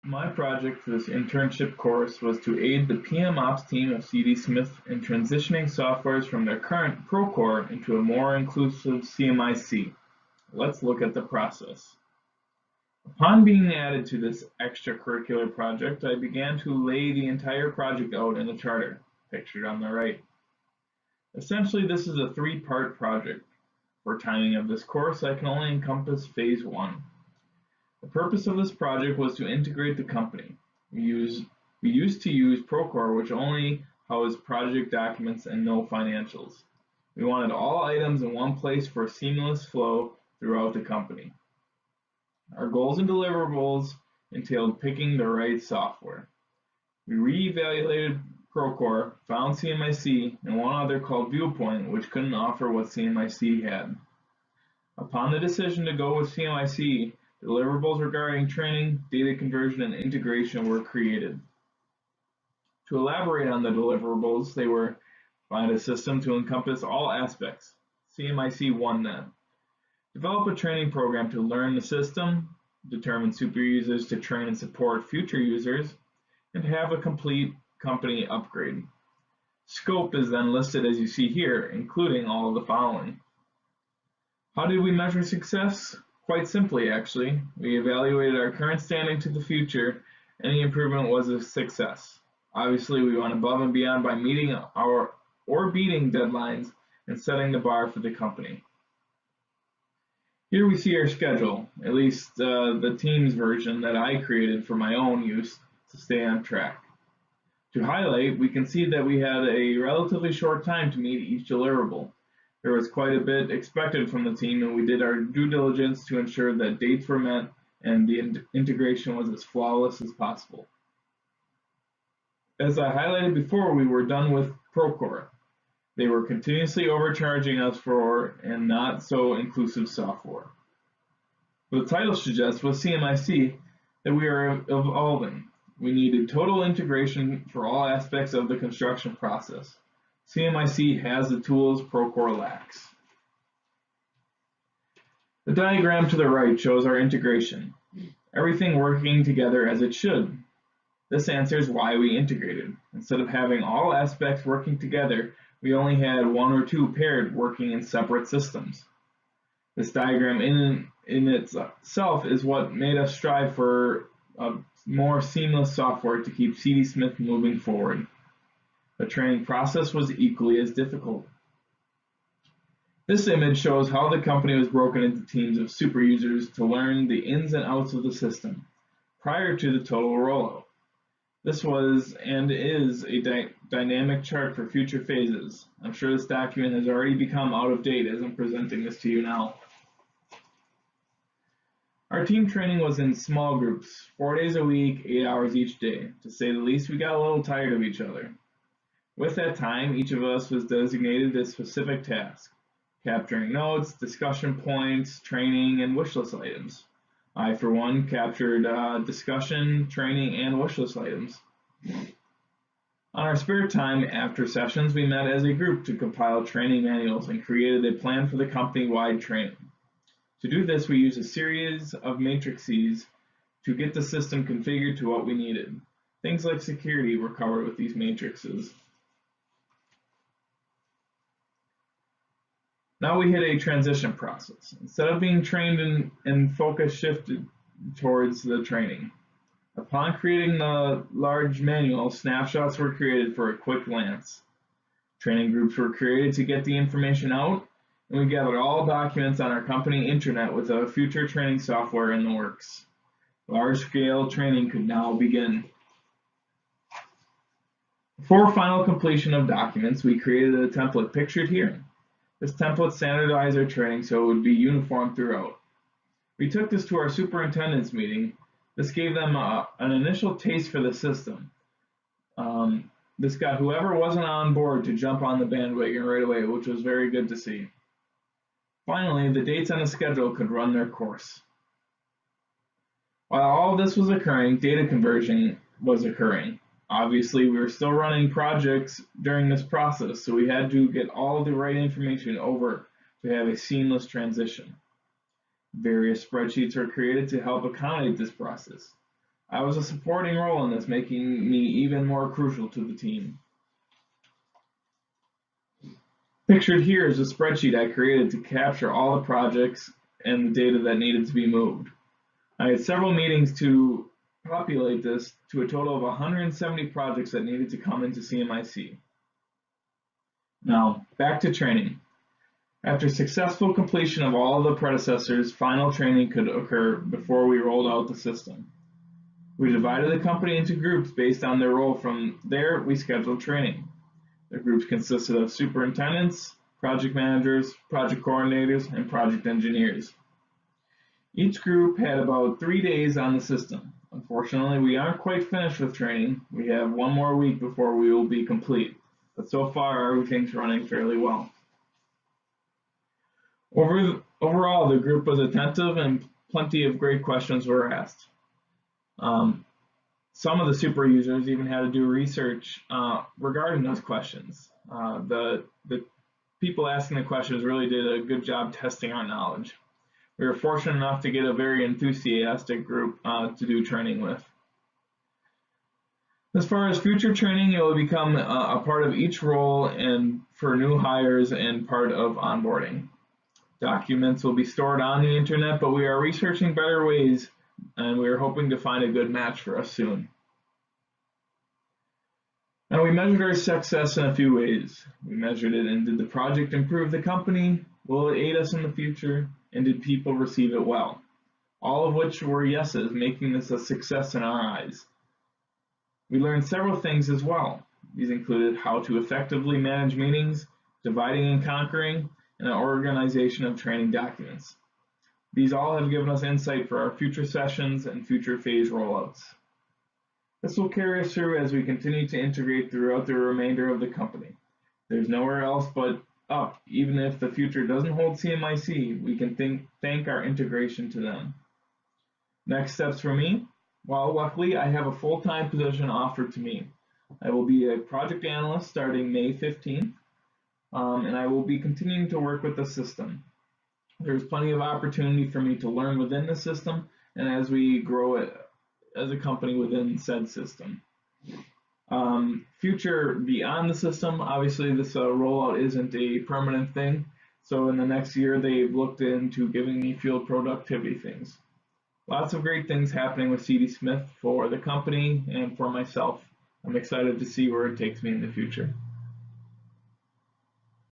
My project for this internship course was to aid the PM Ops team of CD Smith in transitioning softwares from their current Procore into a more inclusive CMIC. Let's look at the process. Upon being added to this extracurricular project, I began to lay the entire project out in the charter, pictured on the right. Essentially, this is a three-part project. For timing of this course, I can only encompass phase 1. The purpose of this project was to integrate the company. We used to use Procore, which only housed project documents and no financials. We wanted all items in one place for a seamless flow throughout the company. Our goals and deliverables entailed picking the right software. We reevaluated Procore, found CMIC, and one other called Viewpoint, which couldn't offer what CMIC had. Upon the decision to go with CMIC, deliverables regarding training, data conversion, and integration were created. To elaborate on the deliverables, they were find a system to encompass all aspects. CMIC won that. Develop a training program to learn the system, determine super users to train and support future users, and have a complete company upgrade. Scope is then listed as you see here, including all of the following. How did we measure success? Quite simply, actually. We evaluated our current standing to the future. Any improvement was a success. Obviously, we went above and beyond by meeting or beating deadlines and setting the bar for the company. Here we see our schedule, at least the Teams version that I created for my own use to stay on track. To highlight, we can see that we had a relatively short time to meet each deliverable. There was quite a bit expected from the team, and we did our due diligence to ensure that dates were met and the integration was as flawless as possible. As I highlighted before, we were done with Procore. They were continuously overcharging us for and not so inclusive software. What the title suggests was CMIC that we are evolving. We needed total integration for all aspects of the construction process. CMIC has the tools Procore lacks. The diagram to the right shows our integration. Everything working together as it should. This answers why we integrated. Instead of having all aspects working together, we only had one or two paired working in separate systems. This diagram in itself is what made us strive for a more seamless software to keep CD Smith moving forward. The training process was equally as difficult. This image shows how the company was broken into teams of super users to learn the ins and outs of the system prior to the total rollout. This was and is a dynamic chart for future phases. I'm sure this document has already become out of date as I'm presenting this to you now. Our team training was in small groups, 4 days a week, 8 hours each day. To say the least, we got a little tired of each other. With that time, each of us was designated a specific task, capturing notes, discussion points, training, and wish list items. I, for one, captured discussion, training, and wish list items. On our spare time after sessions, we met as a group to compile training manuals and created a plan for the company-wide training. To do this, we used a series of matrices to get the system configured to what we needed. Things like security were covered with these matrices. Now we hit a transition process. Instead of being trained and focus shifted towards the training. Upon creating the large manual, snapshots were created for a quick glance. Training groups were created to get the information out, and we gathered all documents on our company intranet with a future training software in the works. Large-scale training could now begin. Before final completion of documents, we created a template pictured here. This template standardized our training so it would be uniform throughout. We took this to our superintendent's meeting. This gave them an initial taste for the system. This got whoever wasn't on board to jump on the bandwagon right away, which was very good to see. Finally, the dates on the schedule could run their course. While all this was occurring, data conversion was occurring. Obviously, we were still running projects during this process, so we had to get all the right information over to have a seamless transition. Various spreadsheets were created to help accommodate this process. I was a supporting role in this, making me even more crucial to the team. Pictured here is a spreadsheet I created to capture all the projects and the data that needed to be moved. I had several meetings to populate this to a total of 170 projects that needed to come into CMIC. Now, back to training. After successful completion of all of the predecessors, final training could occur before we rolled out the system. We divided the company into groups based on their role. From there, we scheduled training. The groups consisted of superintendents, project managers, project coordinators, and project engineers. Each group had about 3 days on the system. Unfortunately, we aren't quite finished with training. We have one more week before we will be complete, but so far everything's running fairly well. Overall, the group was attentive and plenty of great questions were asked. Some of the super users even had to do research regarding those questions. The people asking the questions really did a good job testing our knowledge. We were fortunate enough to get a very enthusiastic group to do training with. As far as future training, it will become a part of each role and for new hires and part of onboarding. Documents will be stored on the internet, but we are researching better ways and we are hoping to find a good match for us soon. Now, we measured our success in a few ways. We measured it in, did the project improve the company? Will it aid us in the future? And did people receive it well? All of which were yeses, making this a success in our eyes. We learned several things as well. These included how to effectively manage meetings, dividing and conquering, and an organization of training documents. These all have given us insight for our future sessions and future phase rollouts. This will carry us through as we continue to integrate throughout the remainder of the company. There's nowhere else but up. Even if the future doesn't hold CMIC, we can thank our integration to them. Next steps for me? Well, luckily I have a full-time position offered to me. I will be a project analyst starting May 15th, and I will be continuing to work with the system. There's plenty of opportunity for me to learn within the system and as we grow it as a company within said system. Future beyond the system, obviously this rollout isn't a permanent thing, so in the next year they've looked into giving me field productivity things. Lots of great things happening with CD Smith for the company and for myself. I'm excited to see where it takes me in the future.